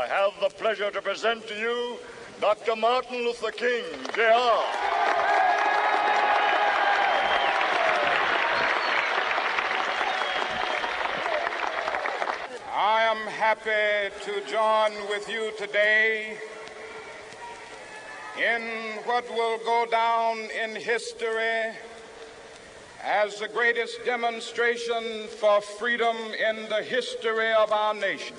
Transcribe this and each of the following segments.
I have the pleasure to present to you Dr. Martin Luther King, Jr. I am happy to join with you today in what will go down in history as the greatest demonstration for freedom in the history of our nation.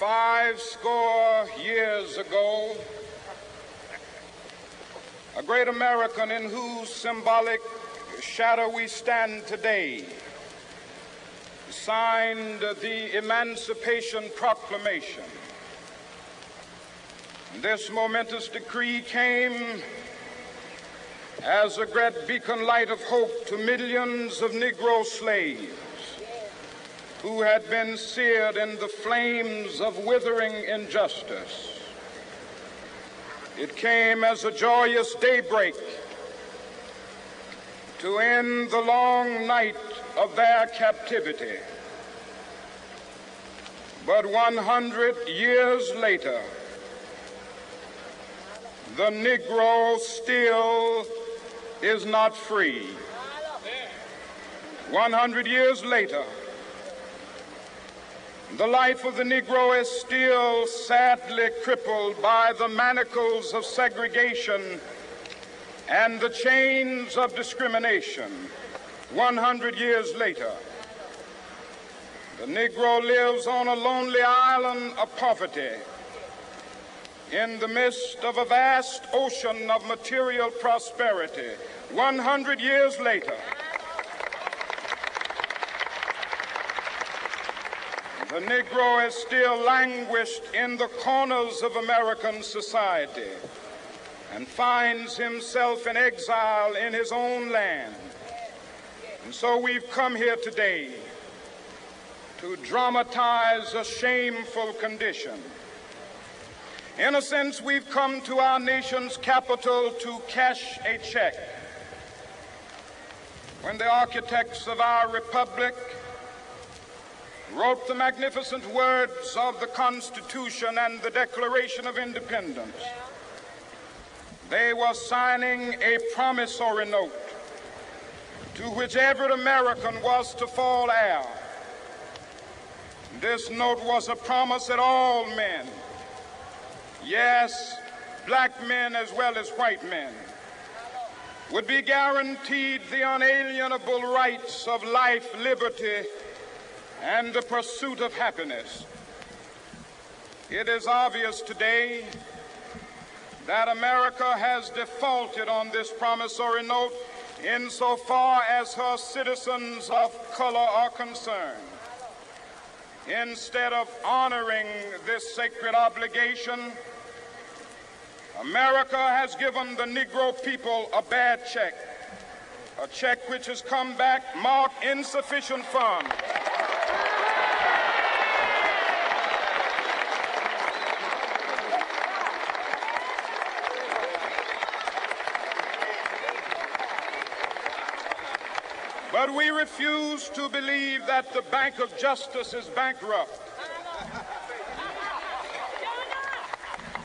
Five score years ago, a great American in whose symbolic shadow we stand today signed the Emancipation Proclamation. This momentous decree came as a great beacon light of hope to millions of Negro slaves who had been seared in the flames of withering injustice. It came as a joyous daybreak to end the long night of their captivity. But 100 years later, the Negro still is not free. 100 years later, the life of the Negro is still sadly crippled by the manacles of segregation and the chains of discrimination. 100 years later, the Negro lives on a lonely island of poverty in the midst of a vast ocean of material prosperity. 100 years later, the Negro is still languished in the corners of American society and finds himself in exile in his own land. And so we've come here today to dramatize a shameful condition. In a sense, we've come to our nation's capital to cash a check. When the architects of our republic wrote the magnificent words of the Constitution and the Declaration of Independence, they were signing a promissory note to which every American was to fall heir. This note was a promise that all men, yes, black men as well as white men, would be guaranteed the unalienable rights of life, liberty, and the pursuit of happiness. It is obvious today that America has defaulted on this promissory note insofar as her citizens of color are concerned. Instead of honoring this sacred obligation, America has given the Negro people a bad check, a check which has come back marked insufficient funds. But we refuse to believe that the Bank of Justice is bankrupt.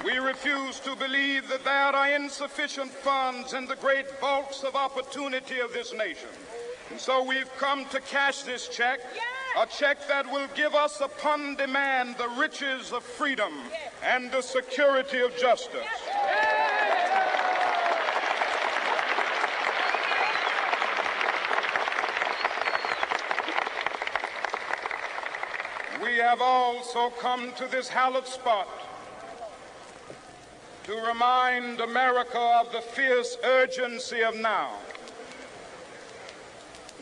We refuse to believe that there are insufficient funds in the great vaults of opportunity of this nation. And so we've come to cash this check, a check that will give us upon demand the riches of freedom and the security of justice. We have also come to this hallowed spot to remind America of the fierce urgency of now.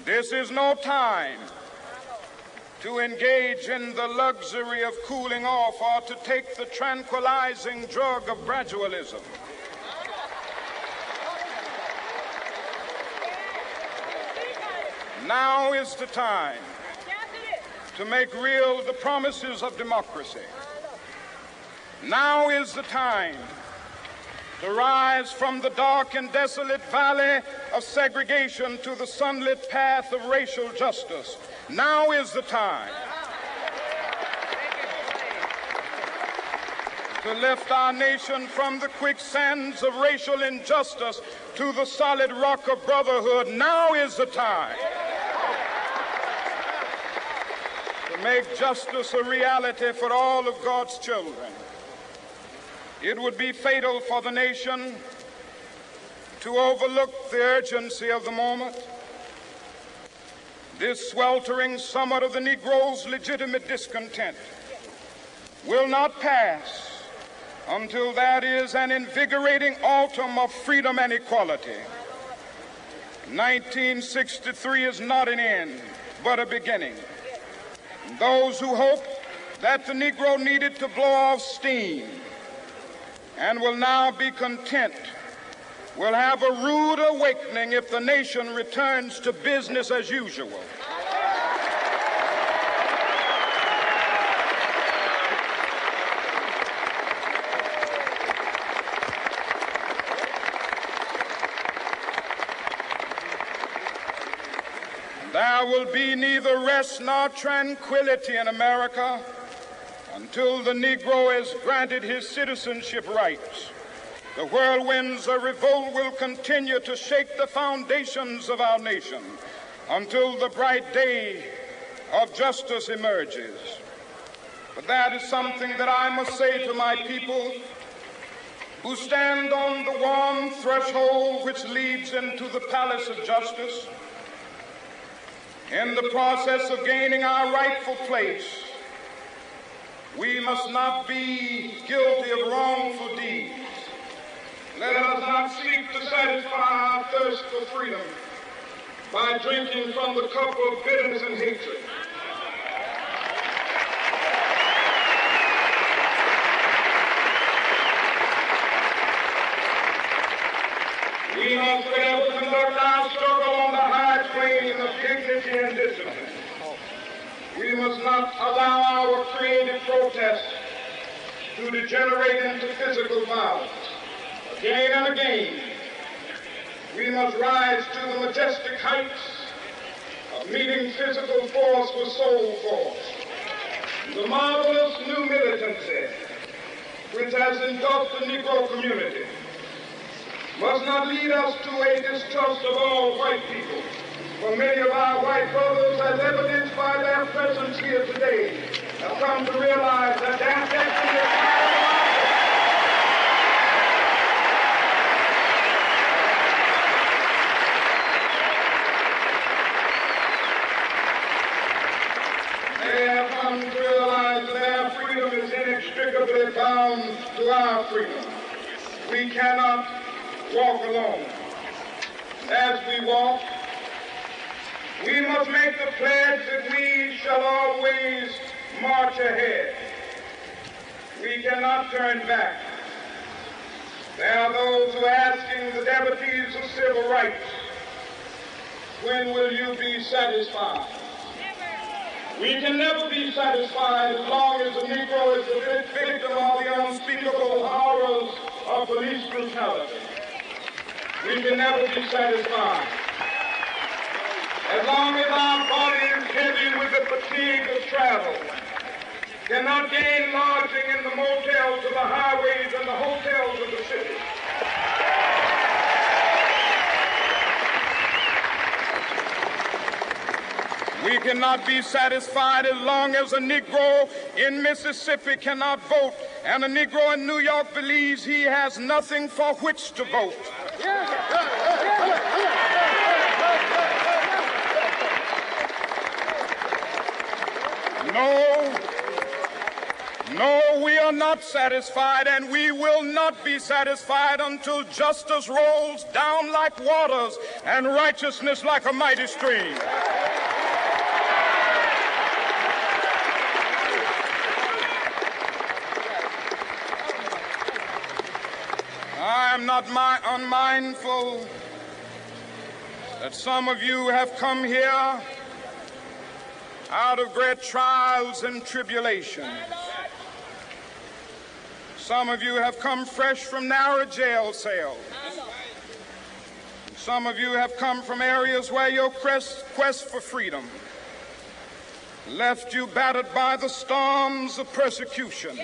This is no time to engage in the luxury of cooling off or to take the tranquilizing drug of gradualism. Now is the time to make real the promises of democracy. Now is the time to rise from the dark and desolate valley of segregation to the sunlit path of racial justice. Now is the time to lift our nation from the quicksands of racial injustice to the solid rock of brotherhood. Now is the time to make justice a reality for all of God's children. It would be fatal for the nation to overlook the urgency of the moment. This sweltering summit of the Negro's legitimate discontent will not pass until that is an invigorating autumn of freedom and equality. 1963 is not an end, but a beginning. Those who hope that the Negro needed to blow off steam and will now be content will have a rude awakening if the nation returns to business as usual. There will be neither rest nor tranquility in America until the Negro is granted his citizenship rights. The whirlwinds of revolt will continue to shake the foundations of our nation until the bright day of justice emerges. But that is something that I must say to my people who stand on the warm threshold which leads into the palace of justice. In the process of gaining our rightful place, we must not be guilty of wrongful deeds. Let us not seek to satisfy our thirst for freedom by drinking from the cup of bitterness and hatred. We must forever conduct our struggle on the high plane of dignity and discipline. We must not allow our creative protest to degenerate into physical violence. Again and again, we must rise to the majestic heights of meeting physical force with soul force. The marvelous new militancy which has engulfed the Negro community must not lead us to a distrust of all white people. For many of our white brothers, as evidenced by their presence here today, have come to realize that their destiny is they have come to realize that their freedom is inextricably bound to our freedom. We cannot walk alone. As we walk, we must make the pledge that we shall always march ahead. We cannot turn back. There are those who are asking the devotees of civil rights, when will you be satisfied? We can never be satisfied as long as the Negro is the victim of the unspeakable horrors of police brutality. We can never be satisfied. As long as our body is heavy with the fatigue of travel, cannot gain lodging in the motels of the highways and the hotels of the city. We cannot be satisfied as long as a Negro in Mississippi cannot vote and a Negro in New York believes he has nothing for which to vote. No, we are not satisfied, and we will not be satisfied until justice rolls down like waters and righteousness like a mighty stream. I am not unmindful that some of you have come here out of great trials and tribulations. Some of you have come fresh from narrow jail cells. Some of you have come from areas where your quest for freedom left you battered by the storms of persecution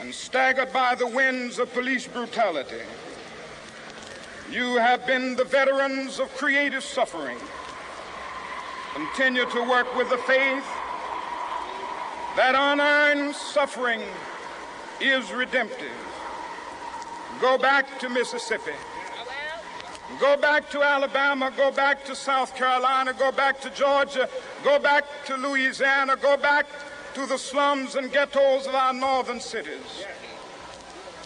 and staggered by the winds of police brutality. You have been the veterans of creative suffering. Continue to work with the faith that unearned suffering is redemptive. Go back to Mississippi. Go back to Alabama. Go back to South Carolina. Go back to Georgia. Go back to Louisiana. Go back to the slums and ghettos of our northern cities,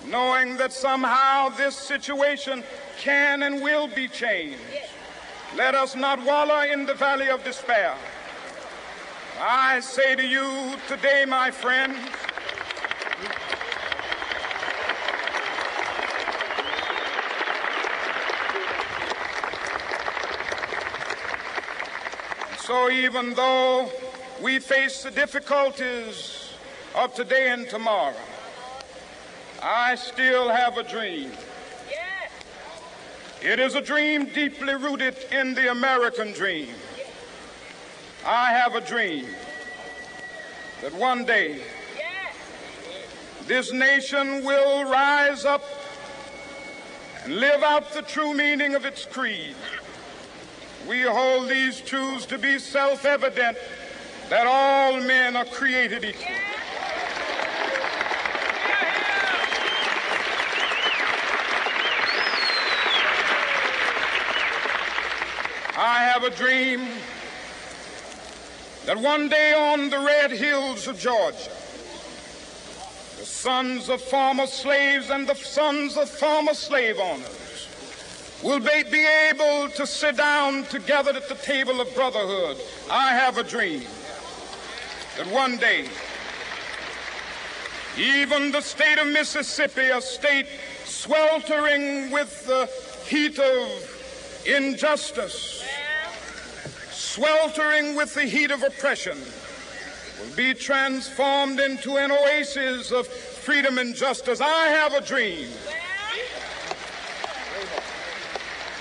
knowing that somehow this situation can and will be changed. Let us not wallow in the valley of despair. I say to you today, my friends, so even though we face the difficulties of today and tomorrow, I still have a dream. It is a dream deeply rooted in the American dream. I have a dream that one day this nation will rise up and live out the true meaning of its creed. We hold these truths to be self-evident, that all men are created equal. I have a dream that one day on the red hills of Georgia, the sons of former slaves and the sons of former slave owners will be able to sit down together at the table of brotherhood. I have a dream that one day even the state of Mississippi, a state sweltering with the heat of injustice, sweltering with the heat of oppression, will be transformed into an oasis of freedom and justice. I have a dream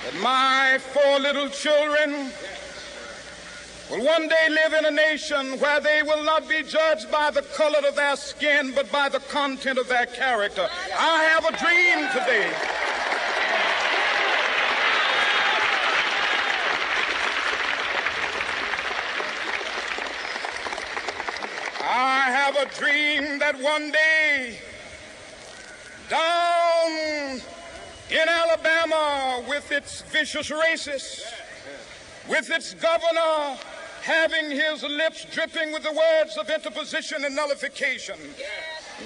that my 4 little children will one day live in a nation where they will not be judged by the color of their skin, but by the content of their character. I have a dream today a dream that one day down in Alabama, with its vicious racists, with its governor having his lips dripping with the words of interposition and nullification,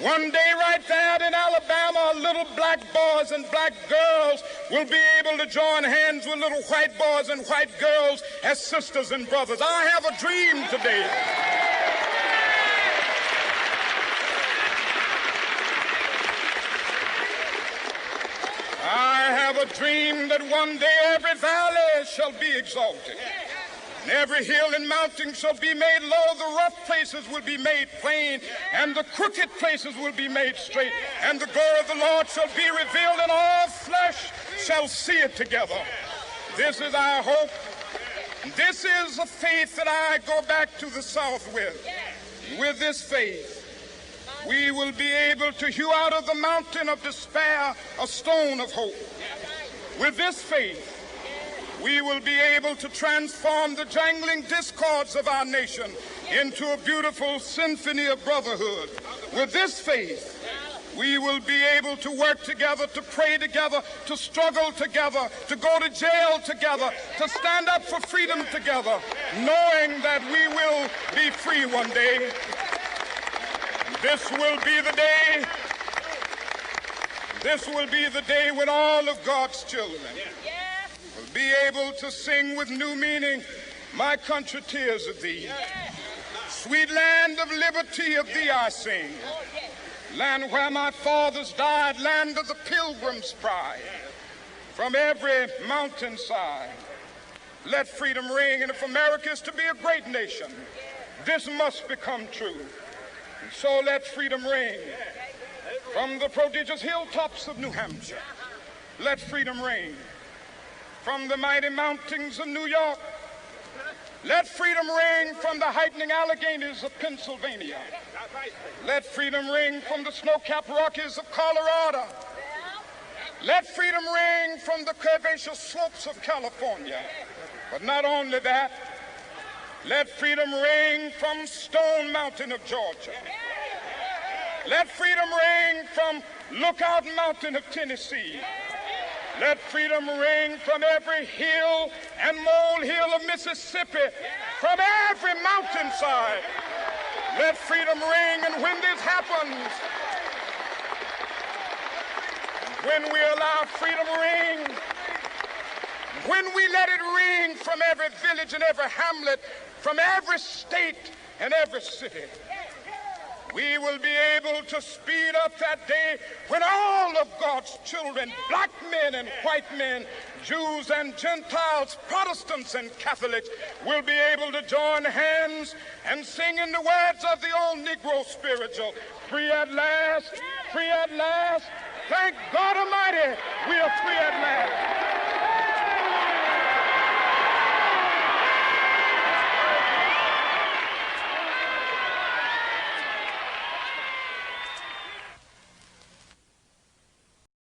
one day right there in Alabama, little black boys and black girls will be able to join hands with little white boys and white girls as sisters and brothers. I have a dream today that one day every valley shall be exalted, and every hill and mountain shall be made low. The rough places will be made plain, and the crooked places will be made straight, and the glory of the Lord shall be revealed, and all flesh shall see it together. This is our hope. This is a faith that I go back to the South with. With this faith, we will be able to hew out of the mountain of despair a stone of hope. With this faith, we will be able to transform the jangling discords of our nation into a beautiful symphony of brotherhood. With this faith, we will be able to work together, to pray together, to struggle together, to go to jail together, to stand up for freedom together, knowing that we will be free one day. This will be the day. This will be the day when all of God's children will be able to sing with new meaning, "My country, tears of thee. Sweet land of liberty, of thee I sing. Land where my fathers died, land of the pilgrim's pride. From every mountainside, let freedom ring. And if America is to be a great nation, this must become true. And so let freedom ring. From the prodigious hilltops of New Hampshire, let freedom ring. From the mighty mountains of New York, let freedom ring. From the heightening Alleghenies of Pennsylvania, let freedom ring. From the snow-capped Rockies of Colorado, let freedom ring. From the curvaceous slopes of California. But not only that, let freedom ring from Stone Mountain of Georgia. Let freedom ring from Lookout Mountain of Tennessee. Let freedom ring from every hill and molehill of Mississippi, from every mountainside. Let freedom ring, and when this happens, when we allow freedom ring, when we let it ring from every village and every hamlet, from every state and every city, we will be able to speed up that day when all of God's children, black men and white men, Jews and Gentiles, Protestants and Catholics, will be able to join hands and sing in the words of the old Negro spiritual, free at last, free at last. Thank God Almighty, we are free at